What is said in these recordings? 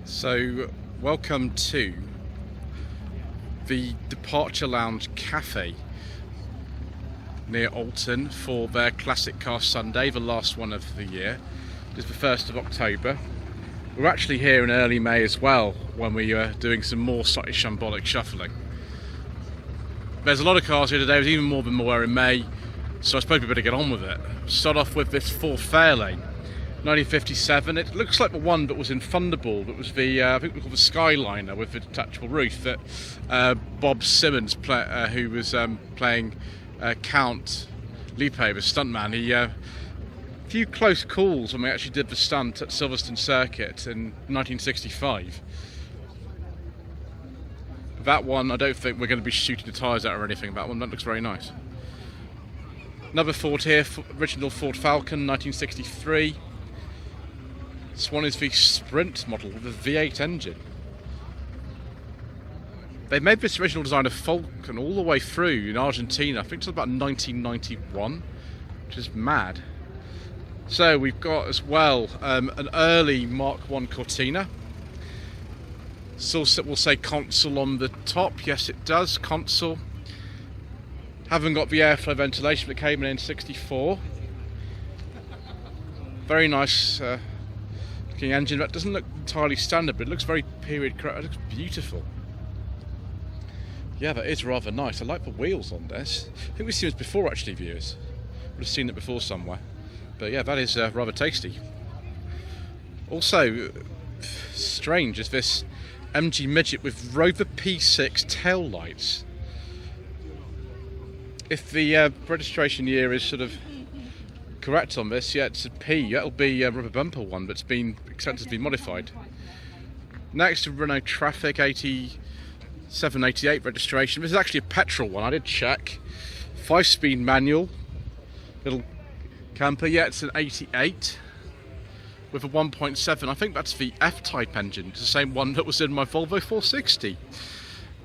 So, welcome to the Departure Lounge Cafe near Alton for their Classic Car Sunday, the last one of the year. It's the 1st of October. We're actually here in early May as well when we are doing some more slightly shambolic shuffling. There's a lot of cars here today, there's even more than there were in May, so I suppose we better get on with it. Start off with this Ford Fairlane. 1957. It looks like the one that was in Thunderball. That was the I think we call the Skyliner with the detachable roof that Bob Simmons, who was playing Count Lippe, the stuntman. He a few close calls when we actually did the stunt at Silverstone Circuit in 1965. That one, I don't think we're going to be shooting the tyres out or anything. That one, that looks very nice. Another Ford here, original Ford Falcon, 1963. This one is the Sprint model with a V8 engine. They made this original design of Falcon all the way through in Argentina, I think it's about 1991, which is mad. So we've got as well an early Mark I Cortina. So we'll say console on the top. Yes, it does, console. Haven't got the airflow ventilation that came in 64. Very nice looking engine. That doesn't look entirely standard, but it looks very period correct. It looks beautiful. Yeah, that is rather nice. I like the wheels on this. I think we've seen this before actually, viewers. Would have seen it before somewhere. But yeah, that is rather tasty. Also, strange is this MG Midget with Rover P6 tail lights. If the registration year is sort of correct on this, yeah, it's a P. That'll be a rubber bumper one that's been extensively modified. Next, a Renault Traffic 87, 88 registration. This is actually a petrol one, I did check. 5-speed manual, little camper. Yeah, it's an 88 with a 1.7. I think that's the F-type engine. It's the same one that was in my Volvo 460.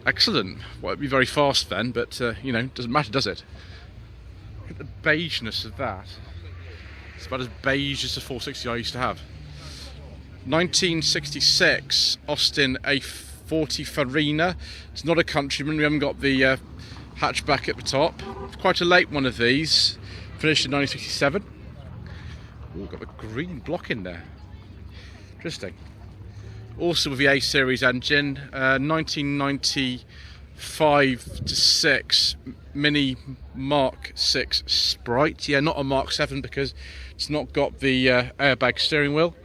Excellent. Well, it'd be very fast then, but you know, doesn't matter, does it? Look at the beigeness of that. It's about as beige as the 460 I used to have. 1966 Austin A40 Farina. It's not a Countryman. We haven't got the hatchback at the top. It's quite a late one of these. Finished in 1967. Ooh, got the green block in there. Interesting. Also with the A-Series engine, 1995 to 6 Mini Mark 6 Sprite. Yeah, not a Mark 7 because it's not got the airbag steering wheel.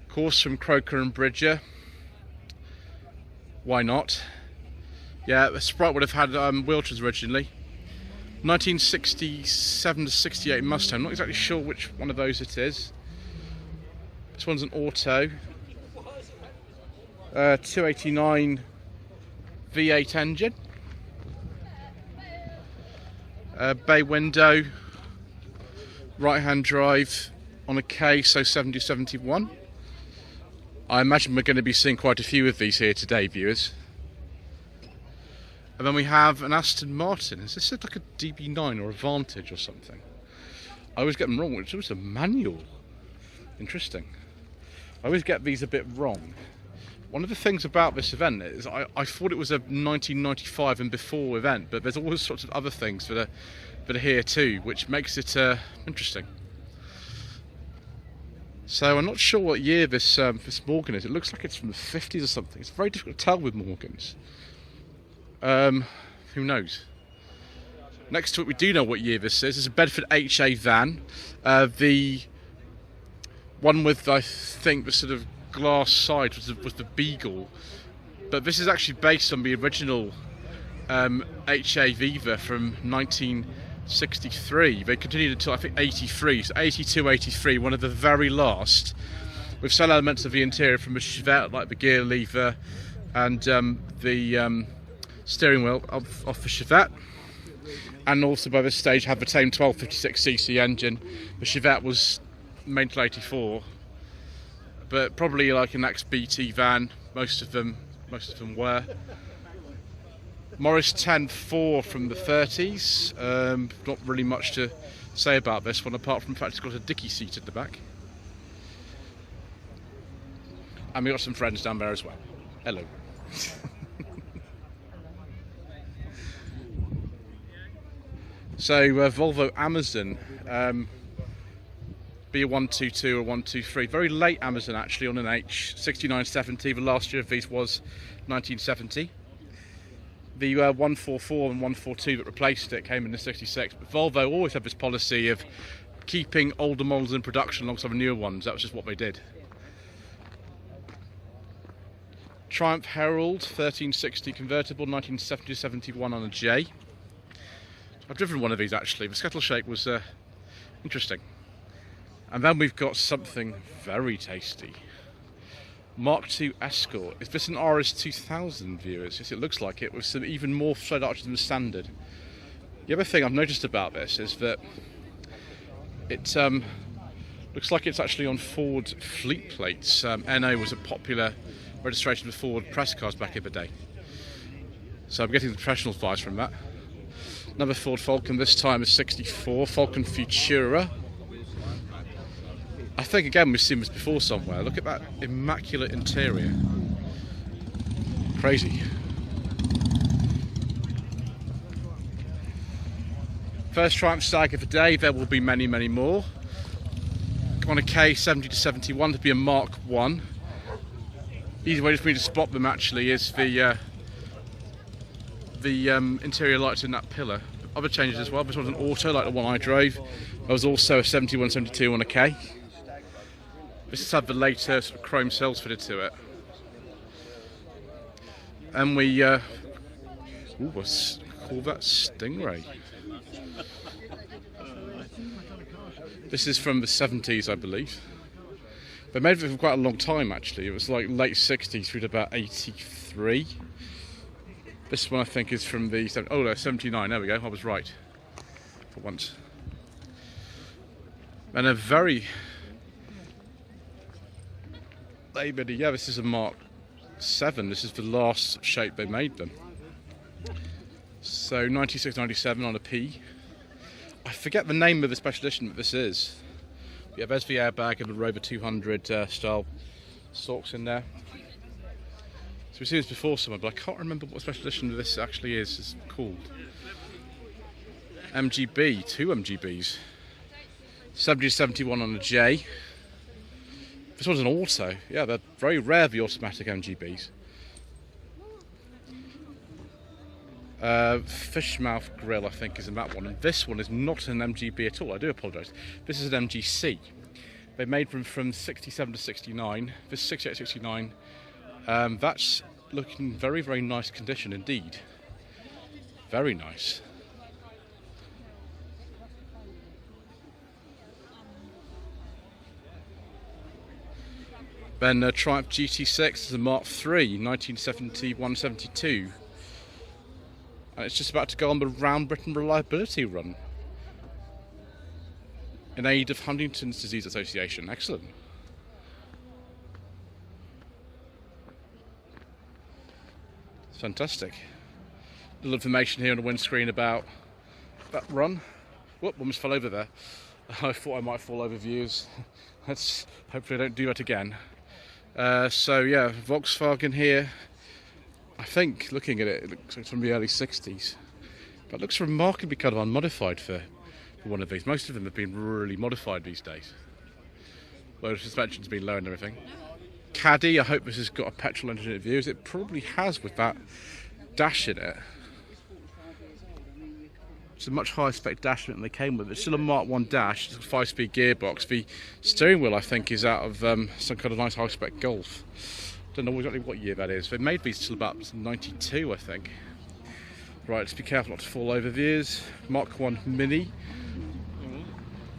Of course, from Croker and Bridger. Why not? Yeah, the Sprite would have had wheelchairs originally. 1967 to 68 Mustang. Not exactly sure which one of those it is. This one's an auto. 289 V8 engine. Bay window. Right hand drive on a K, so 7071. I imagine we're going to be seeing quite a few of these here today, viewers. And then we have an Aston Martin. Is this like a DB9 or a Vantage or something? I always get them wrong, which was a manual. Interesting. I always get these a bit wrong. One of the things about this event is I thought it was a 1995 and before event, but there's all sorts of other things that are here too, which makes it interesting. So I'm not sure what year this Morgan is. It looks like it's from the 50s or something. It's very difficult to tell with Morgans. Who knows? Next to it, we do know what year this is. It's a Bedford HA van. The one with, I think, the sort of glass side was the Beagle. But this is actually based on the original HA Viva from 1963. They continued until, I think, 83. So 82, 83, one of the very last. With some elements of the interior from a Chevette, like the gear lever and the steering wheel off the Chevette. And also by this stage had the same 1256cc engine. The Chevette was made till 84, but probably like an ex-BT van. Most of them were. Morris 10.4 from the 30s. Not really much to say about this one, apart from the fact it's got a dicky seat at the back. And we got some friends down there as well. Hello. So Volvo Amazon, be a 122 or 123. Very late Amazon actually on an H, 6970. The last year of these was 1970. The 144 and 142 that replaced it came in the 66. But Volvo always had this policy of keeping older models in production alongside the newer ones. That was just what they did. Triumph Herald 1360 convertible, 1970-71 on a J. I've driven one of these actually. The scuttle shake was interesting. And then we've got something very tasty. Mark II Escort. Is this an RS2000, viewers? Yes, it looks like it, with some even more thread arches than the standard. The other thing I've noticed about this is that it looks like it's actually on Ford fleet plates. NO was a popular registration for Ford press cars back in the day. So I'm getting the professional vibes from that. Another Ford Falcon, this time is 64, Falcon Futura. I think again we've seen this before somewhere. Look at that immaculate interior. Crazy. First Triumph Stag of the day, there will be many, many more. On a K70-71 to be a Mark 1. Easy way for me to spot them actually is the interior lights in that pillar. Other changes as well. This one's an auto like the one I drove. There was also a 71-72 on a K. This has had the later sort of chrome cells fitted to it. And we what's call that Stingray. This is from the 70s, I believe. They made it for quite a long time actually. It was like late 60s through to about 83. This one I think is from the 79, there we go, I was right for once. And a very laboured, yeah, this is a Mark 7, this is the last shape they made them. So 96-97 on a P. I forget the name of the special edition that this is. Yeah, there's the airbag and the Rover 200 style stalks in there. So we've seen this before somewhere, but I can't remember what special edition this actually is. It's called MGB, 2 MGBs. 70-71 on a J. This one's an auto. Yeah, they're very rare, the automatic MGBs. Fishmouth grill, I think, is in that one. And this one is not an MGB at all. I do apologise. This is an MGC. They made them from 67 to 69. This is 68-69. That's looking very, very nice condition indeed. Very nice. Then Triumph GT6 is a Mark III, 1971-72. And it's just about to go on the Round Britain Reliability Run in aid of Huntington's Disease Association. Excellent. It's fantastic. Little information here on the windscreen about that run. Whoop, almost fell over there. I thought I might fall over, viewers. Let's hopefully I don't do that again. So yeah, Volkswagen here. I think looking at it, it looks like it's from the early 60s. But it looks remarkably kind of unmodified for one of these. Most of them have been really modified these days. Well, the suspension's been low and everything. Caddy, I hope this has got a petrol engine in it, views. It probably has with that dash in it. It's a much higher spec dash than they came with. It's still a Mark 1 dash, it's a 5-speed gearbox. The steering wheel, I think, is out of some kind of nice high spec Golf. Don't know exactly what year that is. They made these till about 92, I think. Right, let's be careful not to fall over, viewers. Mark 1 Mini.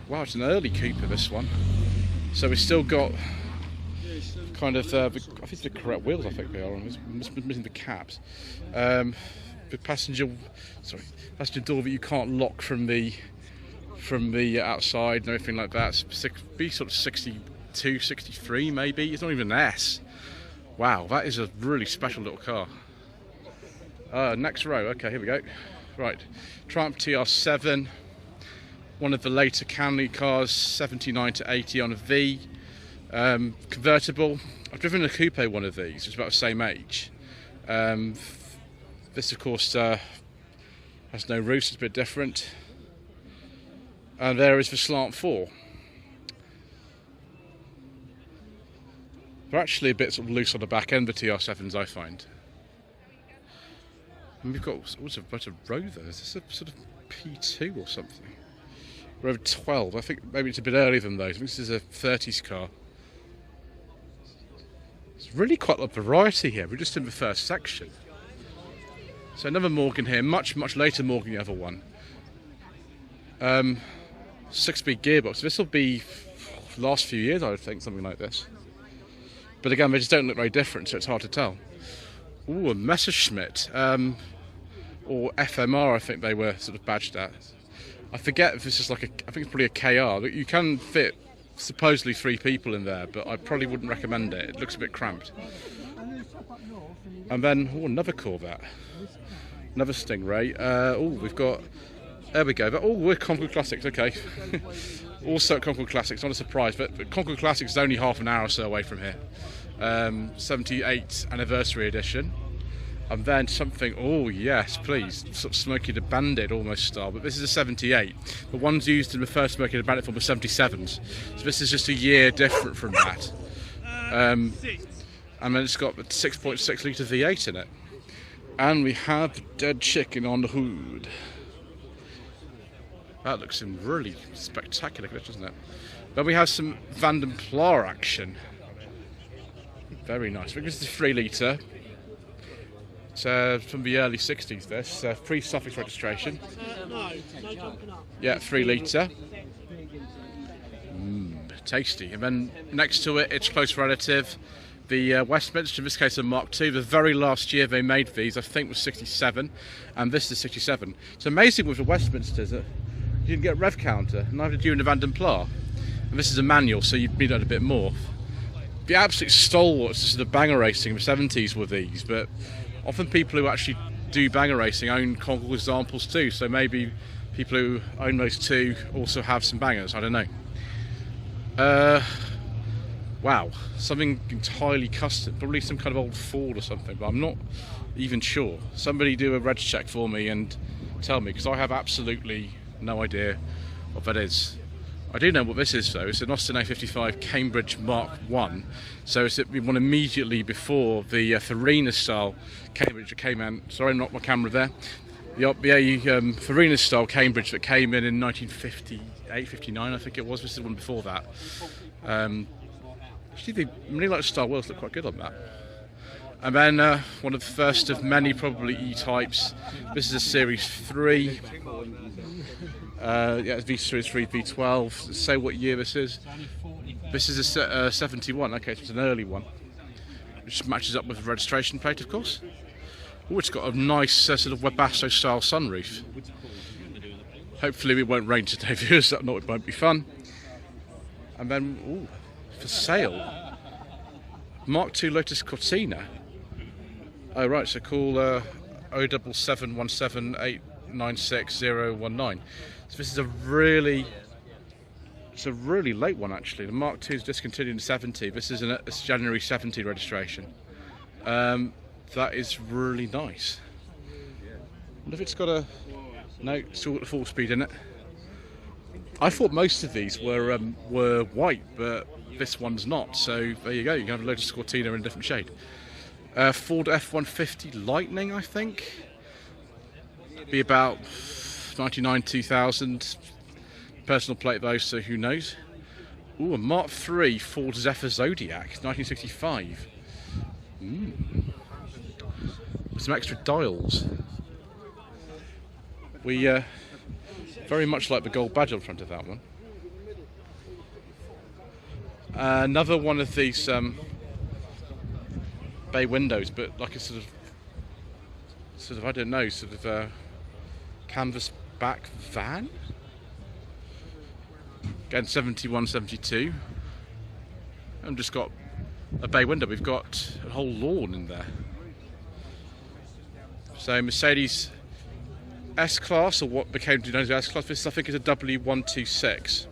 Wow, it's an early Cooper, this one. So we've still got kind of, I think it's the correct wheels, I think they are on. Missing the caps. The passenger door that you can't lock from the outside and everything like that. Be sort of 62, 63 maybe. It's not even an S. Wow, that is a really special little car. Next row, okay, here we go. Right, Triumph TR7, one of the later Canley cars, 79 to 80 on a V. Convertible. I've driven a coupe one of these. It's about the same age. This, of course, has no roof. It's a bit different. And there is the slant 4. They're actually a bit sort of loose on the back end, the TR7s, I find. And we've got also a row there. Is this a sort of P2 or something? Row 12. I think maybe it's a bit earlier than those. I think this is a 30s car. It's really quite a lot of variety here. We're just in the first section. So another Morgan here, much later Morgan the other one. 6-speed gearbox. This will be last few years, I would think, something like this. But again, they just don't look very different, so it's hard to tell. Ooh, a Messerschmitt, or FMR, I think they were sort of badged at. I forget if this is like I think it's probably a KR. You can fit supposedly 3 people in there, but I probably wouldn't recommend it. It looks a bit cramped. And then, another Corvette. Another Stingray. We've got... There we go. We're Concord Classics, okay. Also at Concord Classics, not a surprise, but Concord Classics is only half an hour or so away from here. 78th Anniversary Edition. And then something, oh yes, please, sort of Smokey the Bandit almost style, but this is a 78. The ones used in the first Smokey the Bandit film were 77s, so this is just a year different from that. And then it's got the 6.6 litre V8 in it. And we have the dead chicken on the hood. That looks really spectacular, doesn't it? Then we have some Van den Pla action. Very nice. I think this is a 3 litre. It's from the early 60s, this. Pre-suffix registration. Yeah, 3 litre. Tasty. And then next to it, its close relative, the Westminster, in this case a Mark II. The very last year they made these, I think, was 67. And this is 67. It's amazing with the Westminsters that you didn't get a rev counter, neither did you in the Van den Pla. And this is a manual, so you'd need that a bit more. The absolute stalwarts of the banger racing in the 70s were these, but often people who actually do banger racing own Concord examples too, so maybe people who own those two also have some bangers, I don't know. Wow, something entirely custom, probably some kind of old Ford or something, but I'm not even sure. Somebody do a reg check for me and tell me, because I have absolutely no idea what that is. I do know what this is though. It's an Austin A55 Cambridge Mark I, so it's one immediately before the Farina style Cambridge that came in. Sorry, not my camera there. The Farina style Cambridge that came in 1958, 59, I think it was. This is the one before that. Actually, the Manila style wheels look quite good on that. And then one of the first of many probably E-types. This is a Series 3. Yeah, V3, 3, V12. Say what year this is. This is a 71. Okay, so it's an early one, which matches up with the registration plate, of course. Oh, it's got a nice sort of Webasto style sunroof. Hopefully it won't rain today, viewers. That it won't be fun. And then, for sale, Mark II Lotus Cortina. Oh right, so call 07717896019. So this is a really late one actually. The Mark II is discontinued in 70. This is a January 70 registration. That is really nice. I wonder if it's got no, it's still got the 4-speed in it. I thought most of these were white, but this one's not. So there you go. You can have a Lotus Cortina in a different shade. Ford F-150 Lightning, I think. Be about 99, 2000. Personal plate though, so who knows. Ooh, a Mark III Ford Zephyr Zodiac, 1965. With some extra dials. We very much like the gold badge on front of that one. Another one of these bay windows, but like a sort of I don't know, sort of canvas back van. Again, 71, 72. And just got a bay window. We've got a whole lawn in there. So Mercedes S-Class, or what became known as S-Class, this I think is a W126.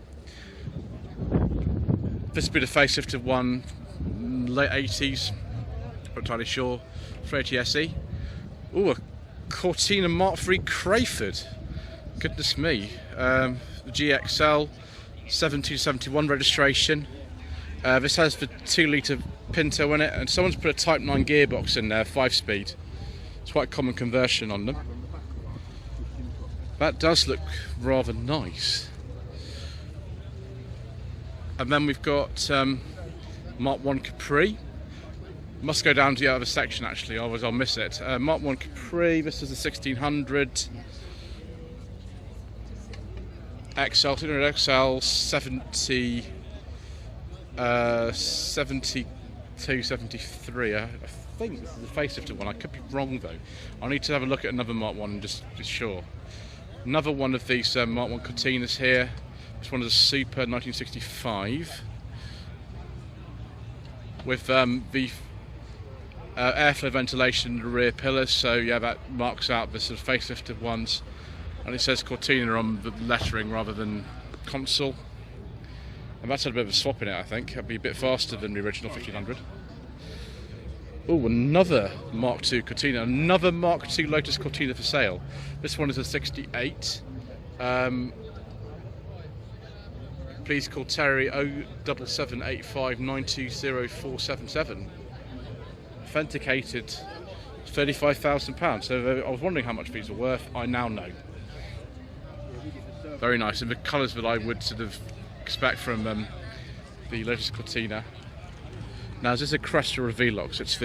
This would be the facelifted one, late 80s, not entirely sure. 380 SE. Ooh, a Cortina Mark III Crayford. Goodness me. The GXL 7271 registration. This has the 2-litre Pinto in it, and someone's put a Type 9 gearbox in there, 5-speed. It's quite a common conversion on them. That does look rather nice. And then we've got Mark 1 Capri. Must go down to the other section actually, otherwise I'll miss it. Mark 1 Capri, this is the 1600. XL, 200 XL, 70, 72, 73. I think this is the facelifted one. I could be wrong though. I need to have a look at another Mark 1 and just be sure. Another one of these Mark 1 Cortinas here. This one is a Super 1965 with the airflow ventilation in the rear pillars. So yeah, that marks out the sort of facelifted ones. And it says Cortina on the lettering rather than console. And that's had a bit of a swap in it, I think. That'd be a bit faster than the original 1500. Oh, another Mark II Cortina. Another Mark II Lotus Cortina for sale. This one is a 68. Please call Terry 07785920477. Authenticated, £35,000. So I was wondering how much these are worth. I now know. Very nice, and the colours that I would sort of expect from the Lotus Cortina. Now, is this a Cresta or a Velox? This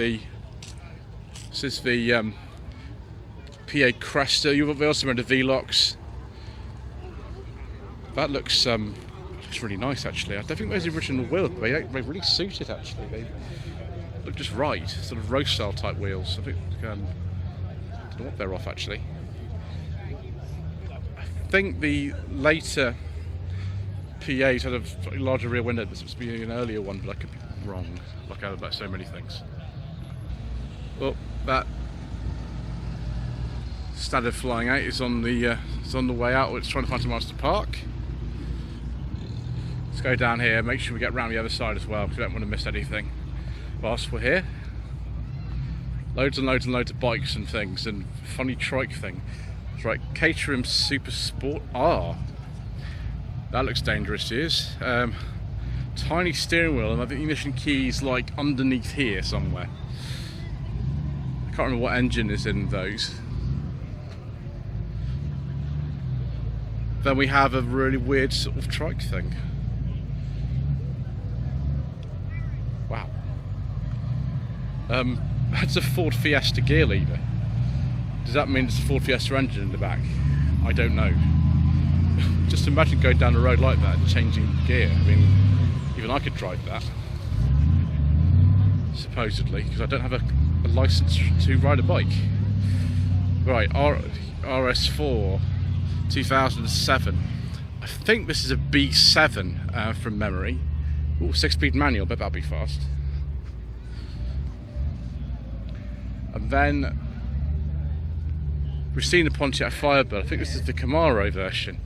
is the PA Cresta. They also made a Velox. That looks really nice actually. I don't think those are the original wheels, but they really suit it actually. They look just right, sort of road style type wheels. I think I don't know what they're off actually. I think the later PAs had a slightly larger rear window. This must be an earlier one, but I could be wrong, like about so many things. Well, that standard flying out is on the way out. It's trying to find somewhere else to park. Let's go down here, make sure we get round the other side as well, because we don't want to miss anything whilst we're here. Loads and loads and loads of bikes and things, and funny trike thing. That's right, Caterham Super Sport R. That looks dangerous, yes. Tiny steering wheel, and I think the ignition key's like underneath here somewhere. I can't remember what engine is in those. Then we have a really weird sort of trike thing. Wow. That's a Ford Fiesta gear lever. Does that mean it's a Ford Fiesta engine in the back? I don't know. Just imagine going down the road like that and changing gear. I mean, even I could drive that. Supposedly, because I don't have a license to ride a bike. Right, RS4 2007. I think this is a B7 from memory. Ooh, 6-speed manual, but that'll be fast. And then we've seen the Pontiac Firebird. I think this is the Camaro version.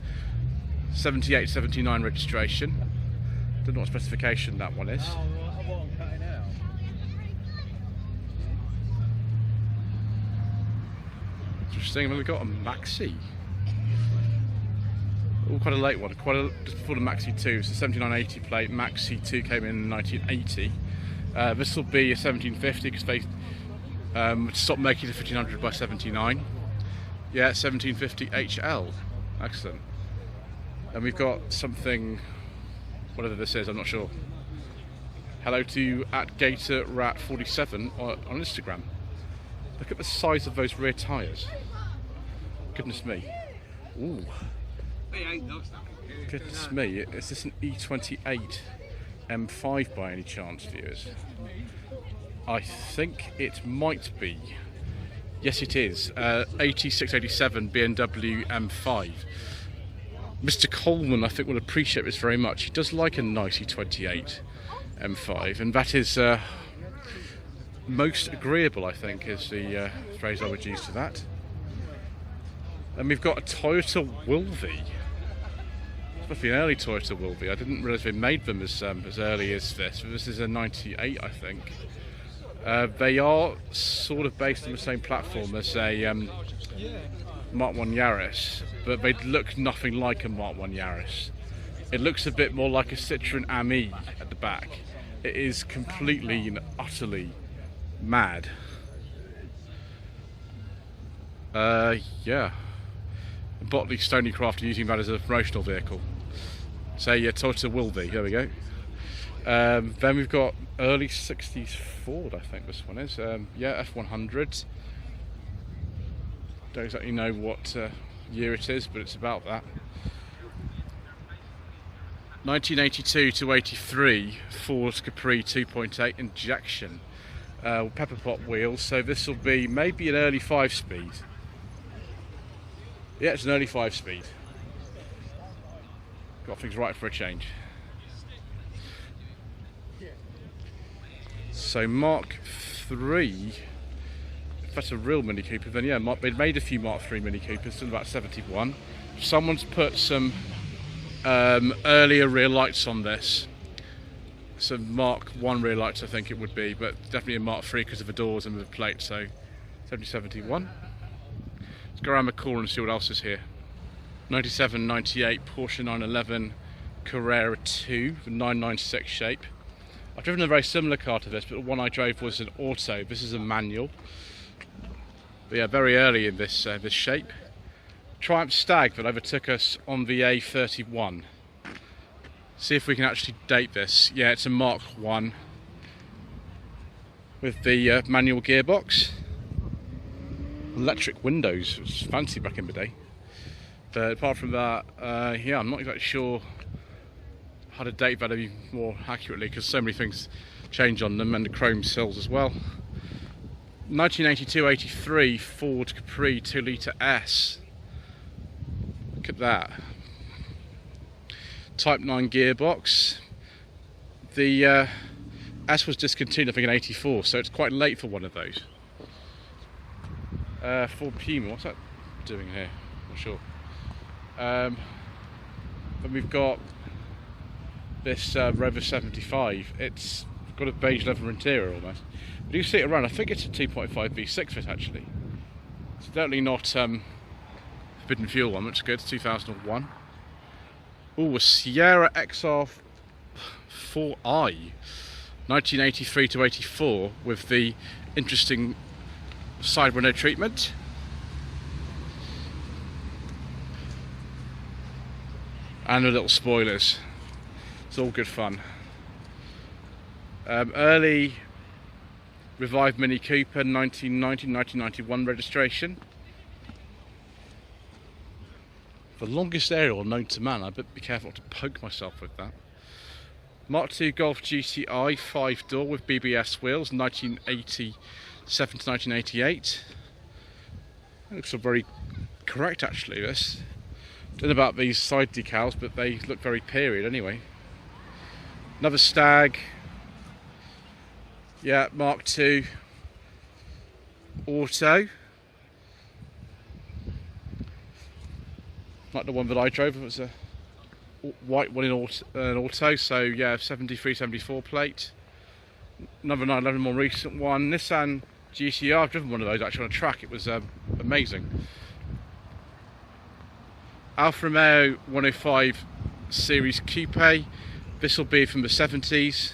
78, 79 registration. Don't know what specification that one is. Interesting. And then we've got a Maxi. Oh, quite a late one. Just before the Maxi 2. It's a 7980 plate. Maxi 2 came in 1980. This will be a 1750 because they stopped making the 1500 by 79. Yeah, 1750 HL. Excellent. And we've got something, whatever this is, I'm not sure. Hello to @GatorRat47 on Instagram. Look at the size of those rear tyres. Goodness me. Ooh. Goodness me. Is this an E28 M5 by any chance, viewers? I think it might be. Yes, it is. 8687 BMW M5. Mr. Coleman, I think, will appreciate this very much. He does like a nice E28 M5, and that is most agreeable, I think, is the phrase I would use to that. And we've got a Toyota Wilvy. must be an early Toyota will be. I didn't realise they made them as early as this. But this is a 98, I think. They are sort of based on the same platform as a Mark 1 Yaris, but they look nothing like a Mark 1 Yaris. It looks a bit more like a Citroen Ami at the back. It is completely and utterly mad. Yeah. Botley Stonycraft are using that as a promotional vehicle. So yeah, Toyota will be. There we go. Then we've got early 60s Ford, I think this one is. Yeah, F100. Don't exactly know what year it is, but it's about that. 1982 to 83 Ford Capri 2.8 injection. Pepper pot wheels, so this will be maybe an early 5-speed. Yeah, it's an early 5-speed. Got things right for a change. So Mark 3, if that's a real Mini Cooper, then yeah, they'd made a few Mark 3 Mini Coopers in about 71. Someone's put some earlier rear lights on this. Some Mark 1 rear lights, I think it would be, but definitely a Mark 3 because of the doors and the plate, so 7071. Let's go around the corner and see what else is here. 97, 98 Porsche 911 Carrera 2, the 996 shape. I've driven a very similar car to this, but the one I drove was an auto. This is a manual. But yeah, very early in this this shape. Triumph Stag that overtook us on the A31. See if we can actually date this. Yeah, it's a Mark 1 with the manual gearbox. Electric windows, it was fancy back in the day. But apart from that, yeah, I'm not exactly sure how to date that any more accurately because so many things change on them, and the chrome sills as well. 1982-83 Ford Capri 2-litre S. Look at that. Type 9 gearbox. The S was discontinued I think in 84, so it's quite late for one of those. Ford Puma, what's that doing here? Not sure. Then we've got this Rover 75. It's got a beige leather interior almost. But you see it around, I think it's a 2.5 V6 fit actually. It's definitely not forbidden fuel one, which is good, 2001. Oh, a Sierra XR 4i, 1983 to 84, with the interesting side window treatment. And the little spoilers. It's all good fun. Early revived Mini Cooper 1990-1991 registration. The longest aerial known to man. I better be careful not to poke myself with that. Mark II Golf GTI 5-door with BBS wheels, 1987 to 1988. That looks very correct actually, this. Don't know about these side decals, but they look very period anyway. Another Stag. Yeah, Mark II Auto. Like the one that I drove, it was a white one in an auto, so yeah, 73, 74 plate. Another 911 more recent one, Nissan GTR. I've driven one of those actually on a track, it was amazing. Alfa Romeo 105 Series Coupe. This will be from the 70s.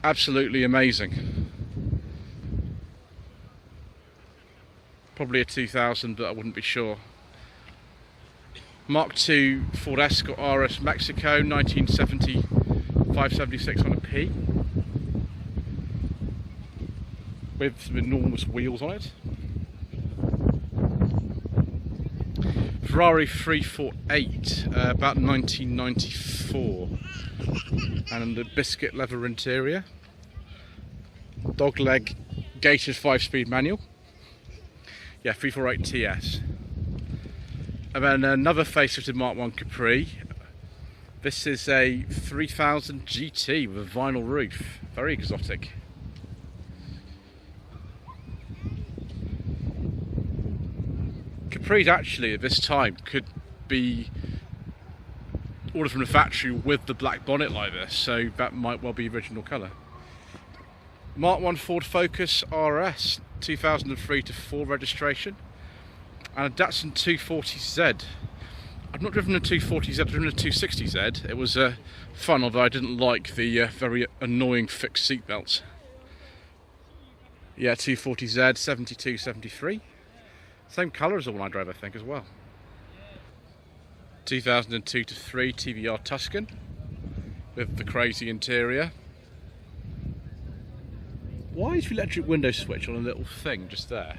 Absolutely amazing. Probably a 2000, but I wouldn't be sure. Mark II Ford Escort RS Mexico 1975-76 on a P. With some enormous wheels on it. Ferrari 348, about 1994, and a biscuit leather interior. Dogleg gated 5-speed manual. Yeah, 348 TS. And then another facelifted Mark 1 Capri. This is a 3000 GT with a vinyl roof. Very exotic. Capris actually at this time could be ordered from the factory with the black bonnet like this, so that might well be original colour. Mark 1 Ford Focus RS, 2003 to 4 registration, and a Datsun 240Z. I've not driven a 240Z, I've driven a 260Z. It was fun, although I didn't like the very annoying fixed seat belts. Yeah, 240Z, 72, 73. Same colour as the one I drove, I think, as well. 2002 to 3 TVR Tuscan with the crazy interior. Why is the electric window switch on a little thing just there?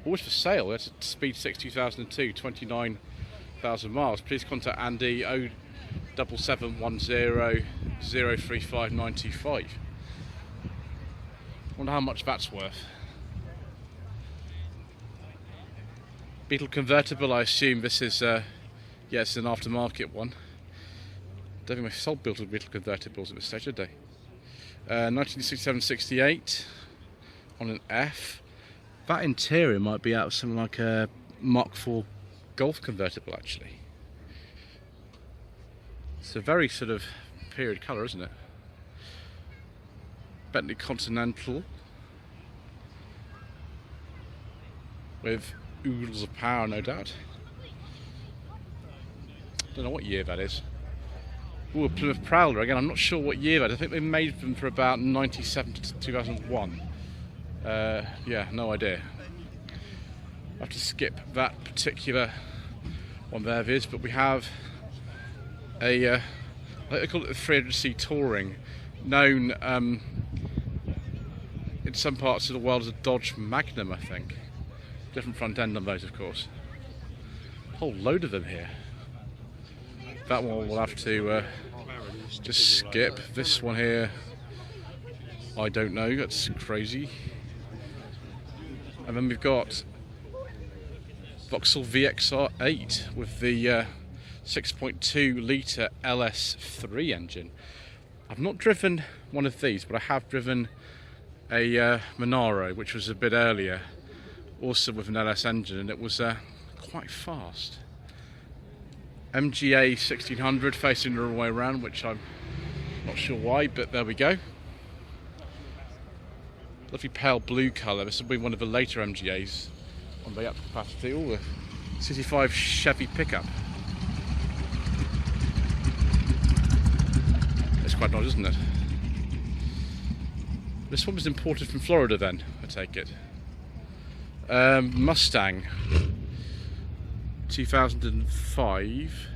Always for sale. That's a Speed 6 2002, 29,000 miles. Please contact Andy 07710 035 925. Wonder how much that's worth. Beetle convertible, I assume this is, yeah, it's an aftermarket one. Don't think they sold Beetle convertibles at this stage, did they? 1967-68 on an F. That interior might be out of something like a Mark IV Golf convertible, actually. It's a very sort of period colour, isn't it? Bentley Continental with oodles of power, no doubt. Don't know what year that is. Ooh, a Plymouth Prowler again. I'm not sure what year that is. I think they made them for about 97 to 2001. Yeah, no idea. I have to skip that particular one there, Viz, but we have a, I think they call it the 300C Touring, known in some parts of the world as a Dodge Magnum, I think. Different front end on those, of course. A whole load of them here. That one we'll have to just skip. This one here, I don't know, that's crazy. And then we've got Vauxhall VXR8 with the 6.2 litre LS3 engine. I've not driven one of these, but I have driven a Monaro, which was a bit earlier, also with an LS engine, and it was quite fast. MGA 1600 facing the wrong way around, which I'm not sure why, but there we go. Lovely pale blue colour. This will be one of the later MGAs on the up capacity. Oh, the 65 Chevy pickup. It's quite nice, isn't it? This one was imported from Florida then, I take it. Mustang 2005,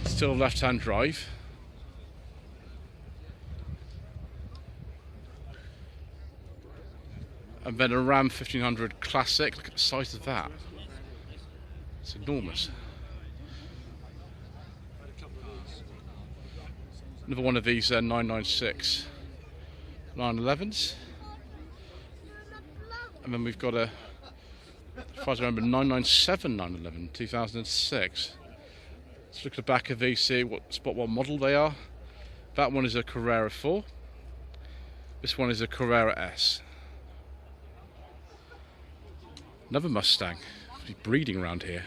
still left-hand drive. And then a Ram 1500 Classic. Look at the size of that. It's enormous. Another one of these 996 911s. And then we've got a, as far as I remember, 997 911 2006. Let's look at the back of these, see spot what model they are. That one is a Carrera 4. This one is a Carrera S. Another Mustang, breeding around here.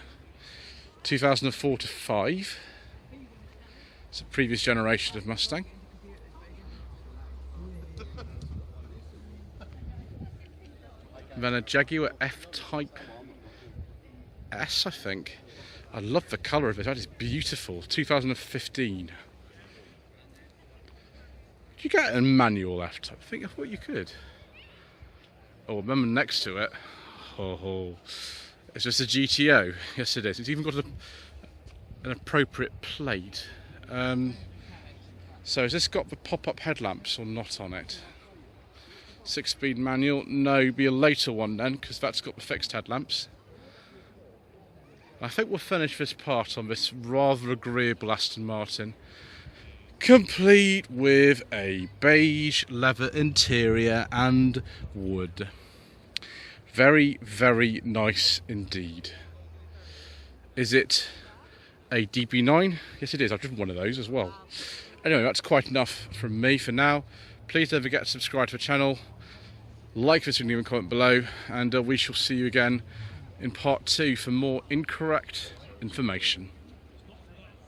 2004 to 5. It's a previous generation of Mustang. And then a Jaguar F-Type S, I think. I love the colour of it, that is beautiful. 2015. Did you get a manual F-Type? I thought you could. Oh, remember next to it. Oh, it's just a GTO. Yes, it is. It's even got an appropriate plate. So has this got the pop-up headlamps or not on it? 6-speed manual? No, be a later one then, because that's got the fixed headlamps. I think we'll finish this part on this rather agreeable Aston Martin, complete with a beige leather interior and wood. Very, very nice indeed. Is it a DB9? Yes, it is. I've driven one of those as well. Anyway, that's quite enough from me for now. Please don't forget to subscribe to the channel, like this video and comment below, and we shall see you again in part 2 for more incorrect information.